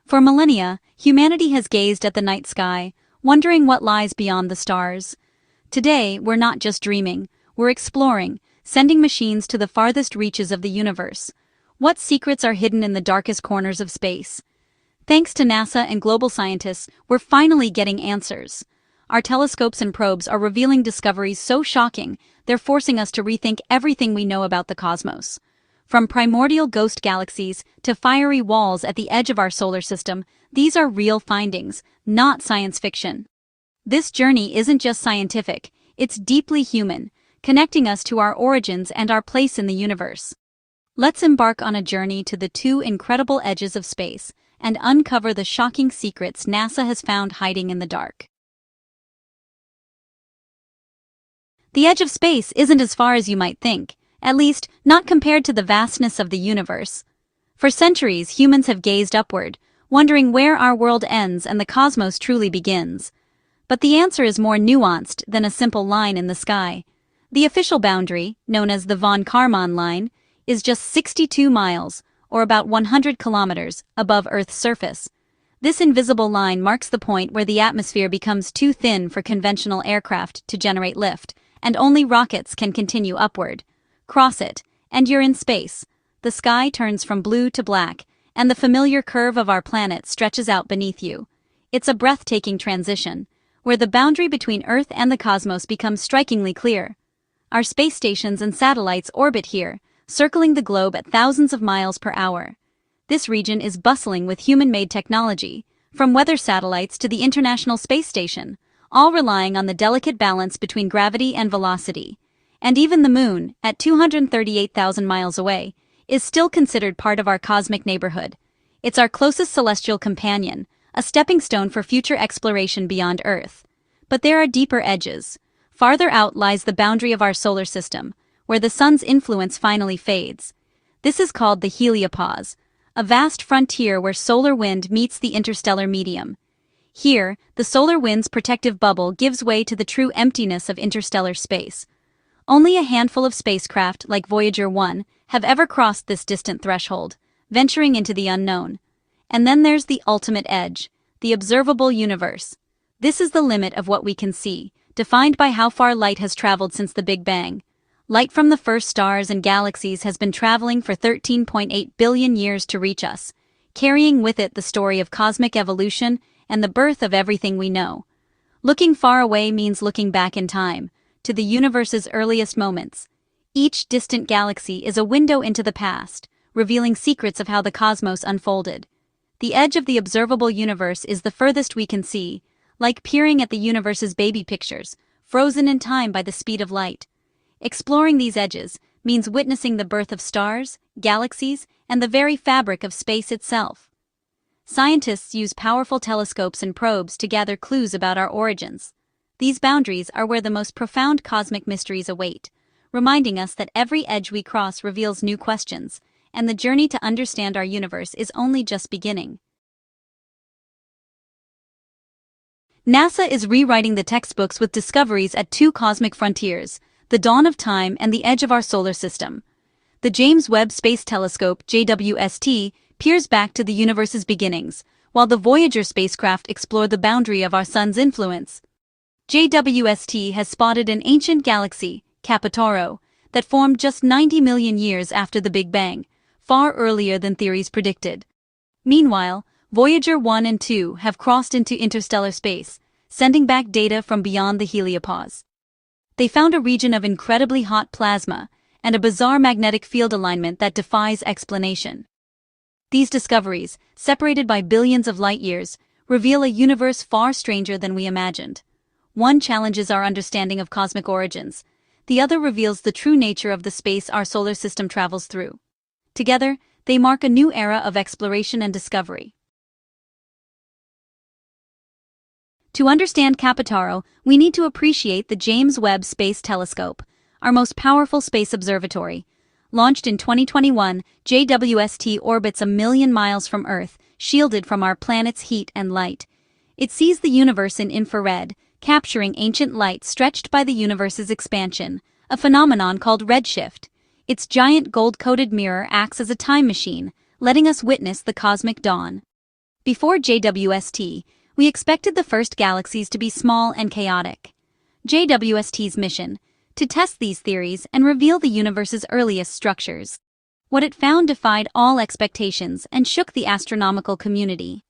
For millennia, humanity has gazed at the night sky, wondering what lies beyond the stars. Today, we're not just dreaming, we're exploring, sending machines to the farthest reaches of the universe. What secrets are hidden in the darkest corners of space? Thanks to NASA and global scientists, we're finally getting answers. Our telescopes and probes are revealing discoveries so shocking, they're forcing us to rethink everything we know about the cosmos. From primordial ghost galaxies to fiery walls at the edge of our solar system, these are real findings, not science fiction. This journey isn't just scientific, it's deeply human, connecting us to our origins and our place in the universe. Let's embark on a journey to the two incredible edges of space and uncover the shocking secrets NASA has found hiding in the dark. The edge of space isn't as far as you might think. At least, not compared to the vastness of the universe. For centuries, humans have gazed upward, wondering where our world ends and the cosmos truly begins. But the answer is more nuanced than a simple line in the sky. The official boundary, known as the von Karman line, is just 62 miles, or about 100 kilometers, above Earth's surface. This invisible line marks the point where the atmosphere becomes too thin for conventional aircraft to generate lift, and only rockets can continue upward. Cross it, and you're in space. The sky turns from blue to black, and the familiar curve of our planet stretches out beneath you. It's a breathtaking transition, where the boundary between Earth and the cosmos becomes strikingly clear. Our space stations and satellites orbit here, circling the globe at thousands of miles per hour. This region is bustling with human-made technology, from weather satellites to the International Space Station, all relying on the delicate balance between gravity and velocity. And even the Moon, at 238,000 miles away, is still considered part of our cosmic neighborhood. It's our closest celestial companion, a stepping stone for future exploration beyond Earth. But there are deeper edges. Farther out lies the boundary of our solar system, where the sun's influence finally fades. This is called the heliopause, a vast frontier where solar wind meets the interstellar medium. Here, the solar wind's protective bubble gives way to the true emptiness of interstellar space. Only a handful of spacecraft, like Voyager 1, have ever crossed this distant threshold, venturing into the unknown. And then there's the ultimate edge, the observable universe. This is the limit of what we can see, defined by how far light has traveled since the Big Bang. Light from the first stars and galaxies has been traveling for 13.8 billion years to reach us, carrying with it the story of cosmic evolution and the birth of everything we know. Looking far away means looking back in time, to the universe's earliest moments. Each distant galaxy is a window into the past, revealing secrets of how the cosmos unfolded. The edge of the observable universe is the furthest we can see, like peering at the universe's baby pictures, frozen in time by the speed of light. Exploring these edges means witnessing the birth of stars, galaxies, and the very fabric of space itself. Scientists use powerful telescopes and probes to gather clues about our origins. These boundaries are where the most profound cosmic mysteries await, reminding us that every edge we cross reveals new questions, and the journey to understand our universe is only just beginning. NASA is rewriting the textbooks with discoveries at two cosmic frontiers, the dawn of time and the edge of our solar system. The James Webb Space Telescope, JWST, peers back to the universe's beginnings, while the Voyager spacecraft explore the boundary of our sun's influence. JWST has spotted an ancient galaxy, Capitaro, that formed just 90 million years after the Big Bang, far earlier than theories predicted. Meanwhile, Voyager 1 and 2 have crossed into interstellar space, sending back data from beyond the heliopause. They found a region of incredibly hot plasma and a bizarre magnetic field alignment that defies explanation. These discoveries, separated by billions of light-years, reveal a universe far stranger than we imagined. One challenges our understanding of cosmic origins. The other reveals the true nature of the space our solar system travels through. Together, they mark a new era of exploration and discovery. To understand Capitaro, we need to appreciate the James Webb Space Telescope, our most powerful space observatory. Launched in 2021, JWST orbits 1 million miles from Earth, shielded from our planet's heat and light. It sees the universe in infrared, capturing ancient light stretched by the universe's expansion, a phenomenon called redshift. Its giant gold-coated mirror acts as a time machine, letting us witness the cosmic dawn. Before JWST, we expected the first galaxies to be small and chaotic. JWST's mission: to test these theories and reveal the universe's earliest structures. What it found defied all expectations and shook the astronomical community.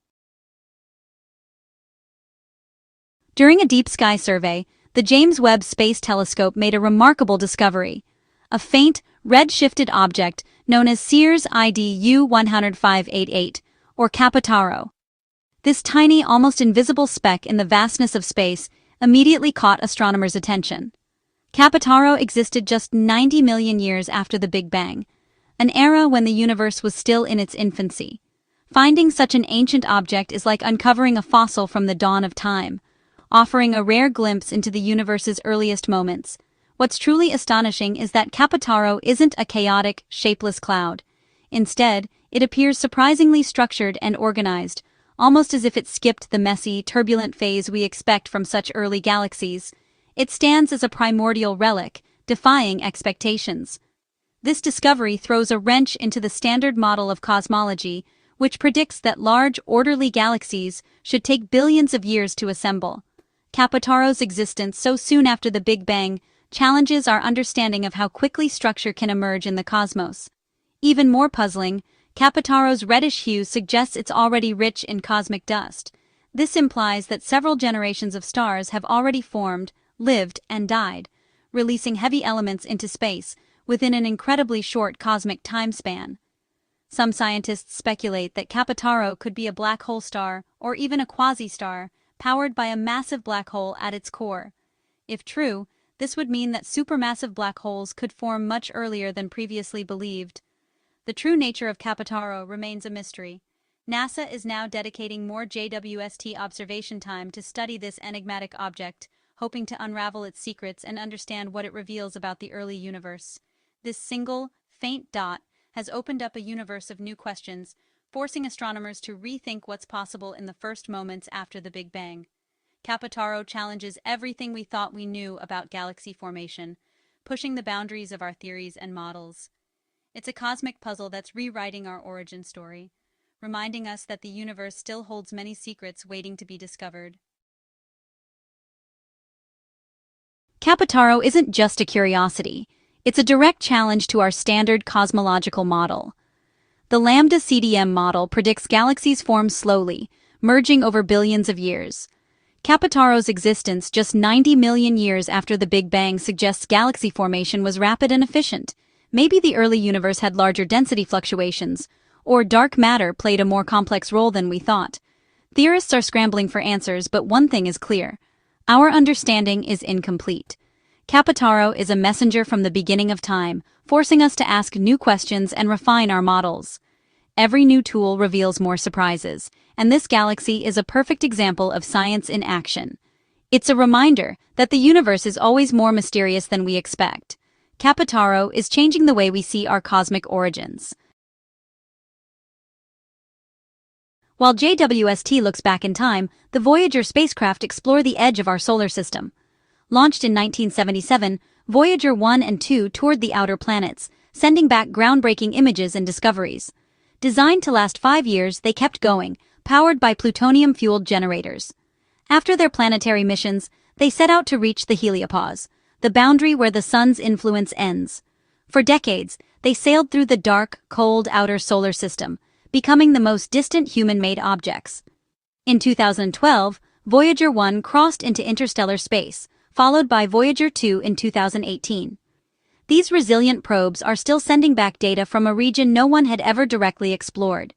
During a deep sky survey, the James Webb Space Telescope made a remarkable discovery: a faint, red-shifted object known as Sears IDU 10588, or Capitaro. This tiny, almost invisible speck in the vastness of space immediately caught astronomers' attention. Capitaro existed just 90 million years after the Big Bang, an era when the universe was still in its infancy. Finding such an ancient object is like uncovering a fossil from the dawn of time, offering a rare glimpse into the universe's earliest moments. What's truly astonishing is that Capitaro isn't a chaotic, shapeless cloud. Instead, it appears surprisingly structured and organized, almost as if it skipped the messy, turbulent phase we expect from such early galaxies. It stands as a primordial relic, defying expectations. This discovery throws a wrench into the standard model of cosmology, which predicts that large, orderly galaxies should take billions of years to assemble. Capitaro's existence so soon after the Big Bang challenges our understanding of how quickly structure can emerge in the cosmos. Even more puzzling, Capitaro's reddish hue suggests it's already rich in cosmic dust. This implies that several generations of stars have already formed, lived, and died, releasing heavy elements into space within an incredibly short cosmic time span. Some scientists speculate that Capitaro could be a black hole star or even a quasi-star, powered by a massive black hole at its core. If true, this would mean that supermassive black holes could form much earlier than previously believed. The true nature of Capitaro remains a mystery. NASA is now dedicating more JWST observation time to study this enigmatic object, hoping to unravel its secrets and understand what it reveals about the early universe. This single, faint dot has opened up a universe of new questions, forcing astronomers to rethink what's possible in the first moments after the Big Bang. Capitaro challenges everything we thought we knew about galaxy formation, pushing the boundaries of our theories and models. It's a cosmic puzzle that's rewriting our origin story, reminding us that the universe still holds many secrets waiting to be discovered. Capitaro isn't just a curiosity. It's a direct challenge to our standard cosmological model. The Lambda CDM model predicts galaxies form slowly, merging over billions of years. Capitaro's existence just 90 million years after the Big Bang suggests galaxy formation was rapid and efficient. Maybe the early universe had larger density fluctuations, or dark matter played a more complex role than we thought. Theorists are scrambling for answers, but one thing is clear: our understanding is incomplete. Capitaro is a messenger from the beginning of time, forcing us to ask new questions and refine our models. Every new tool reveals more surprises, and this galaxy is a perfect example of science in action. It's a reminder that the universe is always more mysterious than we expect. Capitaro is changing the way we see our cosmic origins. While JWST looks back in time, the Voyager spacecraft explore the edge of our solar system. Launched in 1977, Voyager 1 and 2 toured the outer planets, sending back groundbreaking images and discoveries. Designed to last 5 years, they kept going, powered by plutonium-fueled generators. After their planetary missions, they set out to reach the heliopause, the boundary where the sun's influence ends. For decades, they sailed through the dark, cold outer solar system, becoming the most distant human-made objects. In 2012, Voyager 1 crossed into interstellar space, followed by Voyager 2 in 2018. These resilient probes are still sending back data from a region no one had ever directly explored.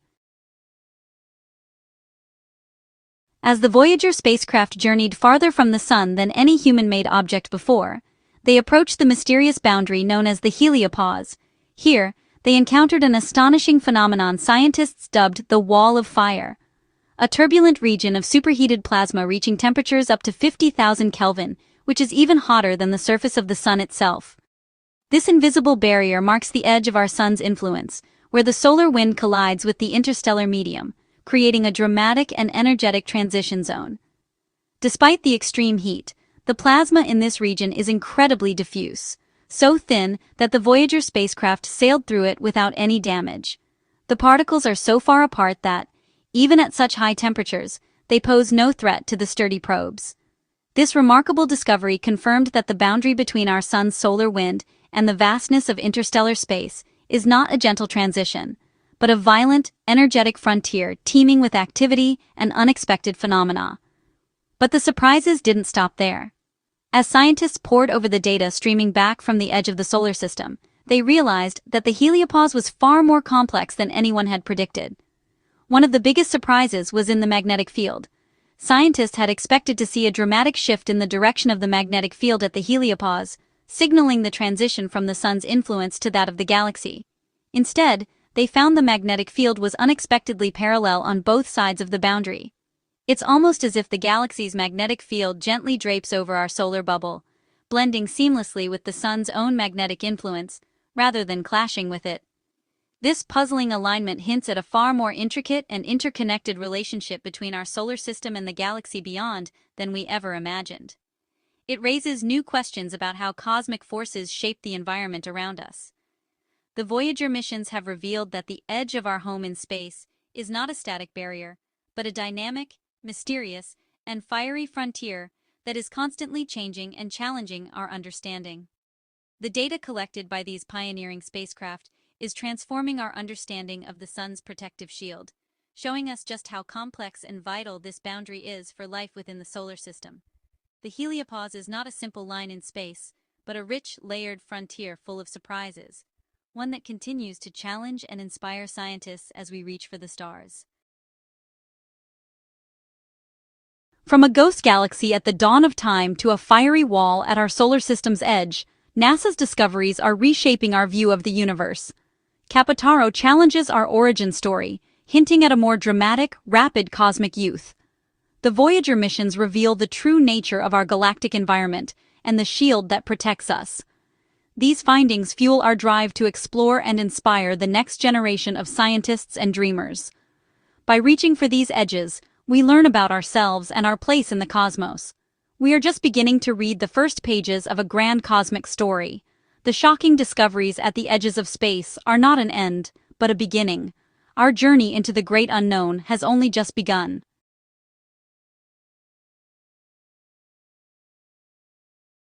As the Voyager spacecraft journeyed farther from the sun than any human-made object before, they approached the mysterious boundary known as the heliopause. Here, they encountered an astonishing phenomenon scientists dubbed the Wall of Fire, a turbulent region of superheated plasma reaching temperatures up to 50,000 Kelvin, which is even hotter than the surface of the sun itself. This invisible barrier marks the edge of our sun's influence, where the solar wind collides with the interstellar medium, creating a dramatic and energetic transition zone. Despite the extreme heat, the plasma in this region is incredibly diffuse, so thin that the Voyager spacecraft sailed through it without any damage. The particles are so far apart that, Even at such high temperatures, they pose no threat to the sturdy probes. This remarkable discovery confirmed that the boundary between our sun's solar wind and the vastness of interstellar space is not a gentle transition, but a violent, energetic frontier teeming with activity and unexpected phenomena. But the surprises didn't stop there. As scientists pored over the data streaming back from the edge of the solar system, they realized that the heliopause was far more complex than anyone had predicted. One of the biggest surprises was in the magnetic field. Scientists had expected to see a dramatic shift in the direction of the magnetic field at the heliopause, signaling the transition from the sun's influence to that of the galaxy. Instead, they found the magnetic field was unexpectedly parallel on both sides of the boundary. It's almost as if the galaxy's magnetic field gently drapes over our solar bubble, blending seamlessly with the sun's own magnetic influence, rather than clashing with it. This puzzling alignment hints at a far more intricate and interconnected relationship between our solar system and the galaxy beyond than we ever imagined. It raises new questions about how cosmic forces shape the environment around us. The Voyager missions have revealed that the edge of our home in space is not a static barrier, but a dynamic, mysterious, and fiery frontier that is constantly changing and challenging our understanding. The data collected by these pioneering spacecraft is transforming our understanding of the sun's protective shield, showing us just how complex and vital this boundary is for life within the solar system. The heliopause is not a simple line in space, but a rich, layered frontier full of surprises, one that continues to challenge and inspire scientists as we reach for the stars. From a ghost galaxy at the dawn of time to a fiery wall at our solar system's edge, NASA's discoveries are reshaping our view of the universe. Capotaro challenges our origin story, hinting at a more dramatic, rapid cosmic youth. The Voyager missions reveal the true nature of our galactic environment and the shield that protects us. These findings fuel our drive to explore and inspire the next generation of scientists and dreamers. By reaching for these edges, we learn about ourselves and our place in the cosmos. We are just beginning to read the first pages of a grand cosmic story. The shocking discoveries at the edges of space are not an end, but a beginning. Our journey into the great unknown has only just begun.